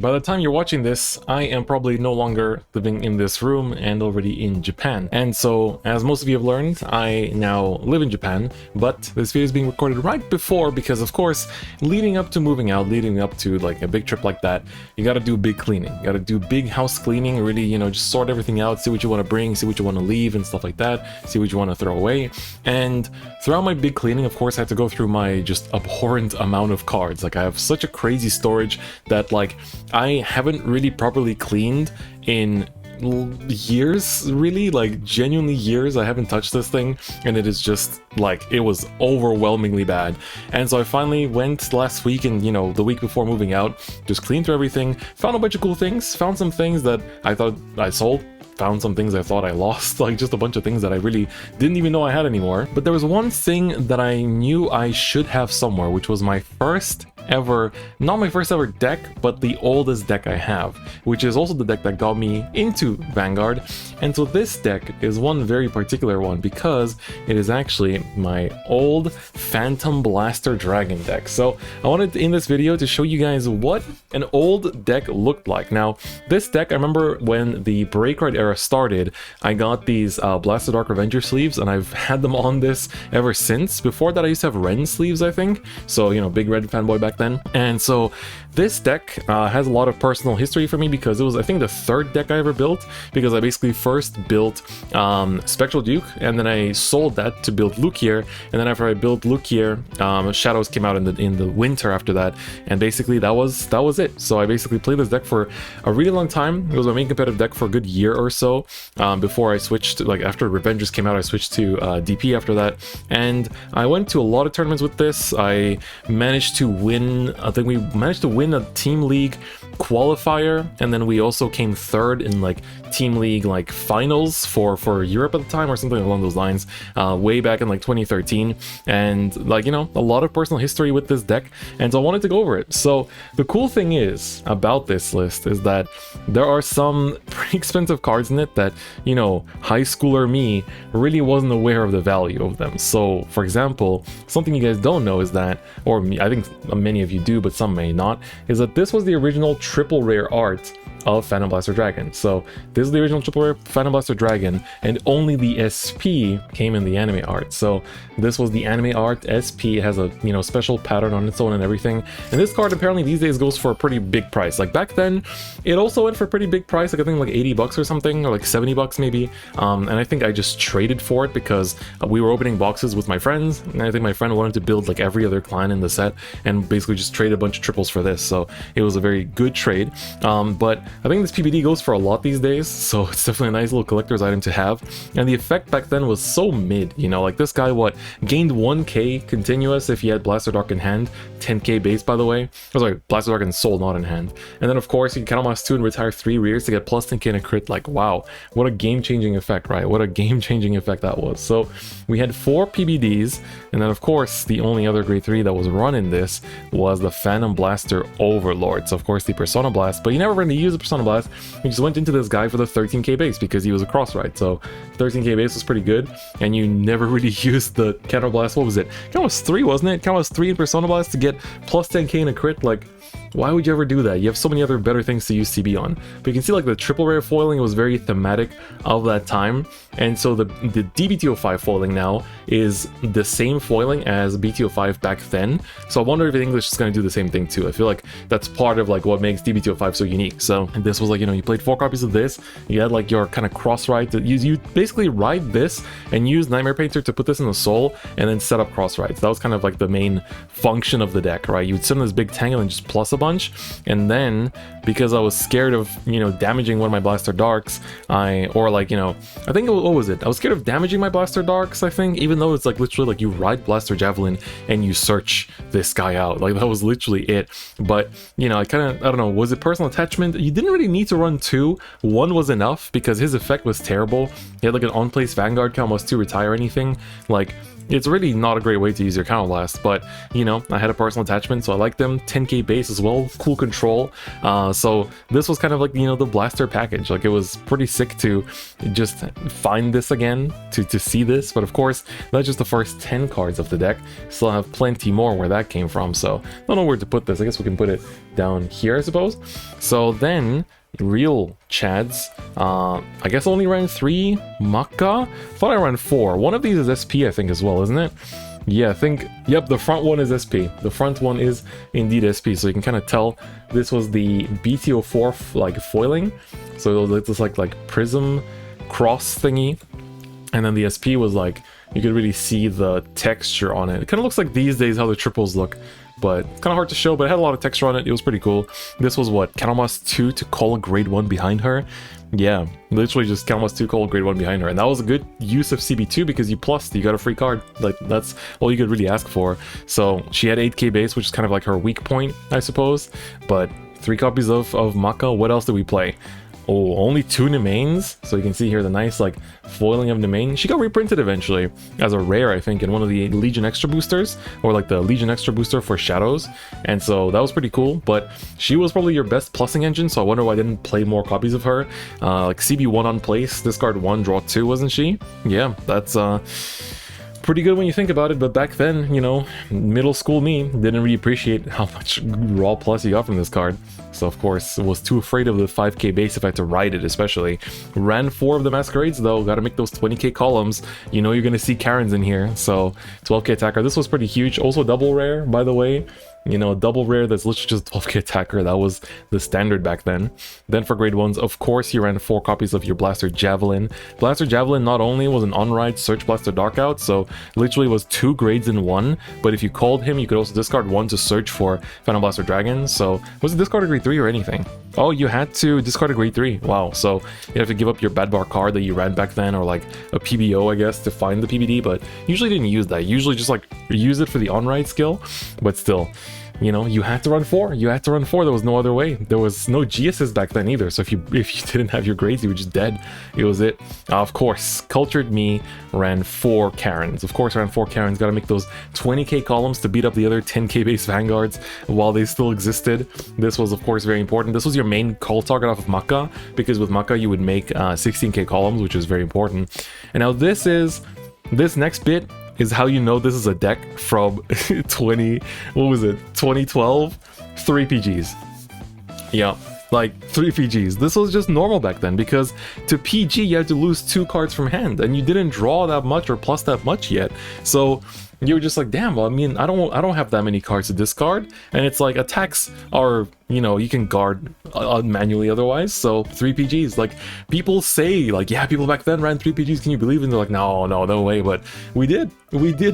By the time you're watching this, I am probably no longer living in this room and already in Japan. And so, as most of you have learned, I now live in Japan, but this video is being recorded right before because, of course, leading up to moving out, leading up to like a big trip like that, you gotta do big cleaning. You gotta do big house cleaning, really, just sort everything out, see what you want to bring, see what you want to leave and stuff like that, see what you want to throw away. And throughout my big cleaning, of course, I had to go through my just abhorrent amount of cards. Like, I have such a crazy storage that, like, I haven't really properly cleaned in years, really, like genuinely years. I haven't touched this thing, and it is just like, it was overwhelmingly bad. And so I finally went last week and the week before moving out, just cleaned through everything, found a bunch of cool things, found some things that I thought I sold, found some things I thought I lost, like just a bunch of things that I really didn't even know I had anymore. But there was one thing that I knew I should have somewhere, which was my first ever, not my first ever deck, but the oldest deck I have, which is also the deck that got me into Vanguard. And so this deck is one very particular one because it is actually my old Phantom Blaster Dragon deck. So I wanted in this video to show you guys what an old deck looked like. Now, this deck, I remember when the Break Ride era started, I got these Blaster Dark Revenger sleeves, and I've had them on this ever since. Before that, I used to have Ren sleeves, I think. So, big Red fanboy back then. And so this deck has a lot of personal history for me because it was, I think, the third deck I ever built, because I basically first built Spectral Duke, and then I sold that to build Lukier, and then after I built Lukier, Shadows came out in the winter after that, and basically that was it. So I basically played this deck for a really long time. It was my main competitive deck for a good year or so before I switched to, like, after Revengers came out, I switched to DP after that, and I went to a lot of tournaments with this. I managed to win, I think we managed to win a team league qualifier, and then we also came third in like team league like finals for Europe at the time or something along those lines, way back in like 2013. And like, a lot of personal history with this deck, and so I wanted to go over it. So the cool thing is about this list is that there are some pretty expensive cards in it that high schooler me really wasn't aware of the value of them. So for example, something you guys don't know is that, or I think many of you do but some may not, is that this was the original triple rare art of Phantom Blaster Dragon. So this is the original triple rare Phantom Blaster Dragon, and only the SP came in the anime art. So this was the anime art. SP has a special pattern on its own and everything. And this card apparently these days goes for a pretty big price. Like back then, it also went for a pretty big price. Like I think like 80 bucks or something, or like 70 bucks maybe. And I think I just traded for it because we were opening boxes with my friends, and I think my friend wanted to build like every other clan in the set, and basically just traded a bunch of triples for this. So it was a very good trade. But I think this PBD goes for a lot these days, so it's definitely a nice little collector's item to have. And the effect back then was so mid, like this guy, gained 1k continuous if he had Blaster Dark in hand, 10k base by the way. Oh, sorry, Blaster Dark in soul, not in hand. And then of course you can almost 2 and retire 3 rears to get plus 10k in a crit. Like wow, what a game-changing effect, right? What a game-changing effect that was. So we had 4 PBDs, and then of course the only other grade 3 that was run in this was the Phantom Blaster Overlord. So of course the Persona Blast, but you never really used the Persona Blast. You just went into this guy for the 13k base because he was a cross ride. So 13k base was pretty good, and you never really used the Counter Blast. What was it? Count was 3, wasn't it? Count was 3 in Persona Blast to get plus 10k in a crit. Like, why would you ever do that? You have so many other better things to use CB on. But you can see like the triple rare foiling was very thematic of that time. And so the DBTO5 foiling now is the same foiling as BTO5 back then. So I wonder if English is going to do the same thing too. I feel like that's part of like what makes DBTO5 so unique. So this was like, you played 4 copies of this. You had like your kind of cross ride. You basically ride this and use Nightmare Painter to put this in the soul and then set up cross rides. That was kind of like the main function of the deck, right? You would sit on this big tangle and just plus a bunch, and then because I was scared of damaging one of my Blaster Darks, I think what was it? I was scared of damaging my Blaster Darks, I think, even though it's like literally like you ride Blaster Javelin and you search this guy out. Like that was literally it. But I don't know, was it personal attachment? You didn't really need to run 2. 1 was enough because his effect was terrible. He had like an on-place Vanguard count, almost 2 retire anything. Like it's really not a great way to use your counterblast, but you know, I had a personal attachment, so I like them. 10k base as well, cool control. So this was kind of like, you know, the blaster package. Like, it was pretty sick to just find this again, to see this. But of course, that's just the first 10 cards of the deck. Still have plenty more where that came from, so I don't know where to put this. I guess we can put it down here, I suppose. So then real Chads, I guess I only ran 3 Maka. Thought I ran 4. One of these is SP, I think, as well, isn't it? Yeah, I think, yep, the front one is SP. The front one is indeed SP, so you can kind of tell this was the BTO4 like foiling. So it was this like prism cross thingy, and then the SP was like, you could really see the texture on it. It kind of looks like these days how the triples look, but it's kind of hard to show, but it had a lot of texture on it. It was pretty cool. This was what, Counterblast 2 to call a grade 1 behind her? Yeah, literally just Counterblast 2 call a grade 1 behind her, and that was a good use of CB2 because you plussed, you got a free card. Like, that's all you could really ask for. So she had 8k base, which is kind of like her weak point, I suppose, but 3 copies of Maka. What else did we play? Oh, only 2 Nemains. So you can see here the nice like foiling of Nemain. She got reprinted eventually as a rare, I think, in one of the Legion Extra boosters, or like the Legion Extra booster for Shadows. And so that was pretty cool, but she was probably your best plussing engine, so I wonder why I didn't play more copies of her. Like CB1 on place, discard 1, draw 2, wasn't she? Yeah, that's pretty good when you think about it, but back then, you know, middle school me didn't really appreciate how much raw plus you got from this card. So of course, was too afraid of the 5k base if I had to ride it, especially. Ran 4 of the Masquerades though, gotta make those 20k columns. You know you're gonna see Karens in here, so 12k attacker. This was pretty huge. Also double rare, by the way. You know, double rare that's literally just 12k attacker. That was the standard back then. Then for grade 1s, of course, you ran 4 copies of your Blaster Javelin. Blaster Javelin not only was an on-ride Search Blaster Darkout, so literally was 2 grades in 1, but if you called him, you could also discard 1 to search for Phantom Blaster Dragon. So was it discard a grade 3 or anything? Oh, you had to discard a grade 3. Wow, so you have to give up your bad bar card that you ran back then, or like a PBO, I guess, to find the PBD, but usually didn't use that. Usually just like use it for the on-ride skill, but still. You know, you had to run 4. You had to run 4. There was no other way. There was no GSs back then either. So if you didn't have your grades, you were just dead. It was it. Of course, Cultured Me ran 4 Karens. Of course, ran 4 Karens. Got to make those 20k columns to beat up the other 10k base Vanguards while they still existed. This was, of course, very important. This was your main call target off of Maka, because with Maka you would make 16k columns, which is very important. And now this next bit is how you know this is a deck from 2012? 3 PGs. Yeah, like 3 PGs. This was just normal back then, because to PG you had to lose 2 cards from hand, and you didn't draw that much or plus that much yet. So you were just like, damn, well, I mean, I don't have that many cards to discard, and it's like attacks are, you know, you can guard manually otherwise. So 3 PGs, like people say, like, yeah, people back then ran 3 PGs, can you believe it? And they're like, no way. But we did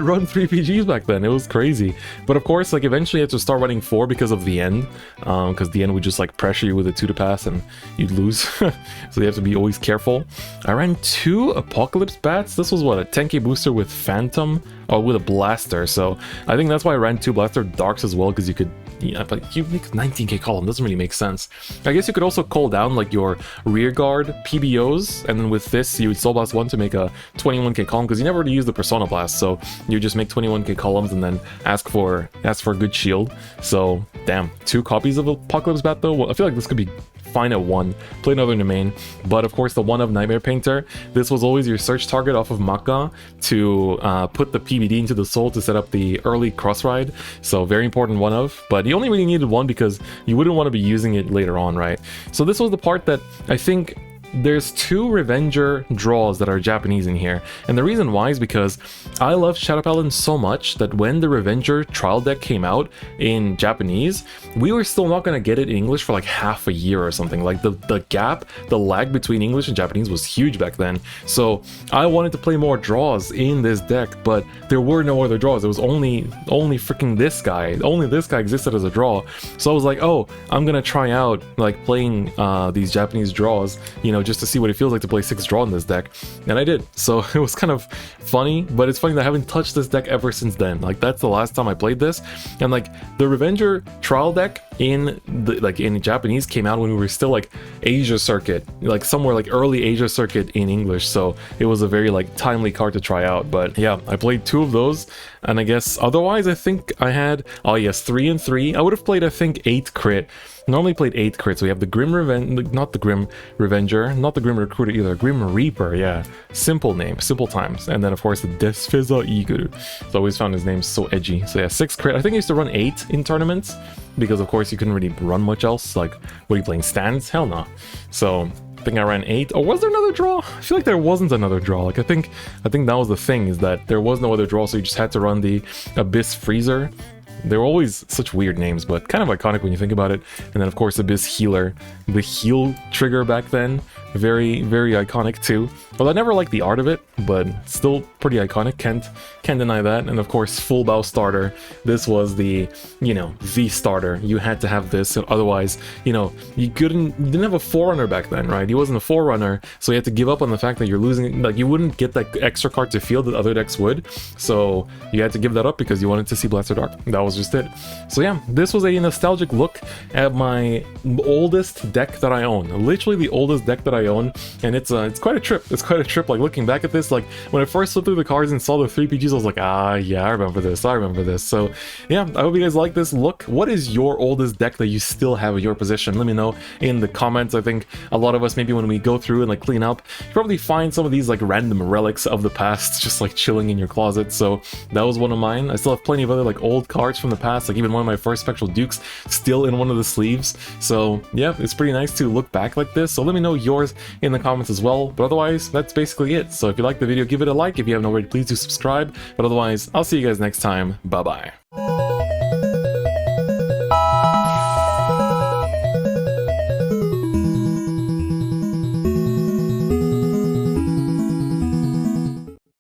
run 3 PGs back then. It was crazy. But of course, like eventually you had to start running 4 because of the end, because the end would just like pressure you with a 2 to pass and you'd lose. So you have to be always careful. I ran 2 Apocalypse Bats. This was what, a 10k booster with Phantom, or with a Blaster. So I think that's why I ran 2 Blaster Darks as well, because you could, yeah, but you make 19k column, doesn't really make sense. I guess you could also call down like your rear guard PBOs, and then with this you would Soul Blast 1 to make a 21k column, because you never really use the Persona Blast, so you just make 21k columns and then ask for a good shield. So damn, 2 copies of Apocalypse Bat though. I feel like this could be fine at 1. Play another Nemain, but of course the one of Nightmare Painter. This was always your search target off of Maka to put the PBD into the soul to set up the early cross ride. So very important one of, but you only really needed 1 because you wouldn't want to be using it later on, right? So this was the part that I think there's 2 Revenger draws that are Japanese in here, and the reason why is because I love Shadow Paladin so much that when the Revenger trial deck came out in Japanese, we were still not going to get it in English for like half a year or something. Like the gap, the lag between English and Japanese was huge back then. So I wanted to play more draws in this deck, but there were no other draws. It was only freaking this guy. Only this guy existed as a draw. So I was like, oh, I'm gonna try out like playing these Japanese draws, you know, just to see what it feels like to play 6 draw in this deck, and I did. So it was kind of funny, but it's funny that I haven't touched this deck ever since then. Like, that's the last time I played this, and like the Revenger trial deck in in Japanese came out when we were still like Asia circuit, like somewhere like early Asia circuit in English, so it was a very like timely card to try out. But yeah, I played 2 of those, and I guess otherwise I think I had, oh yes, 3 and 3. I would have played, I think, 8 crit. Normally played 8 crits. We have the Grim not the Grim Revenger, not the Grim Recruiter either, Grim Reaper, yeah. Simple name, simple times. And then of course the Desfeza Eagle. So I always found his name so edgy. So yeah, 6 crit. I think I used to run 8 in tournaments, because of course you couldn't really run much else. Like, what are you playing, stands? Hell no. So I think I ran 8. Or was there another draw? I feel like there wasn't another draw. Like, I think that was the thing, is that there was no other draw, so you just had to run the Abyss Freezer. They were always such weird names, but kind of iconic when you think about it. And then of course Abyss Healer, the heal trigger back then, very, very iconic too. Well, I never liked the art of it, but still pretty iconic, can't deny that. And of course Full Bow Starter, this was the, you know, the starter. You had to have this, otherwise, you know, you didn't have a Forerunner back then, right? He wasn't a Forerunner, so you had to give up on the fact that you're losing, like, you wouldn't get that extra card to field that other decks would, so you had to give that up because you wanted to see Blaster Dark. That was just it. So yeah, this was a nostalgic look at my oldest deck that I own, literally the oldest deck that I own, and it's quite a trip. It's quite a trip, like, looking back at this. Like, when I first flipped through the cards and saw the 3 PGs, I was like, ah, yeah, I remember this. So yeah, I hope you guys like this look. What is your oldest deck that you still have in your possession? Let me know in the comments. I think a lot of us, maybe when we go through and like clean up, you probably find some of these like random relics of the past just like chilling in your closet. So that was one of mine. I still have plenty of other like old cards from the past, like even one of my first Spectral Dukes still in one of the sleeves. So yeah, it's pretty nice to look back like this. So let me know yours in the comments as well. But otherwise, that's basically it. So if you liked the video, give it a like. If you haven't already, please do subscribe. But otherwise, I'll see you guys next time. Bye bye.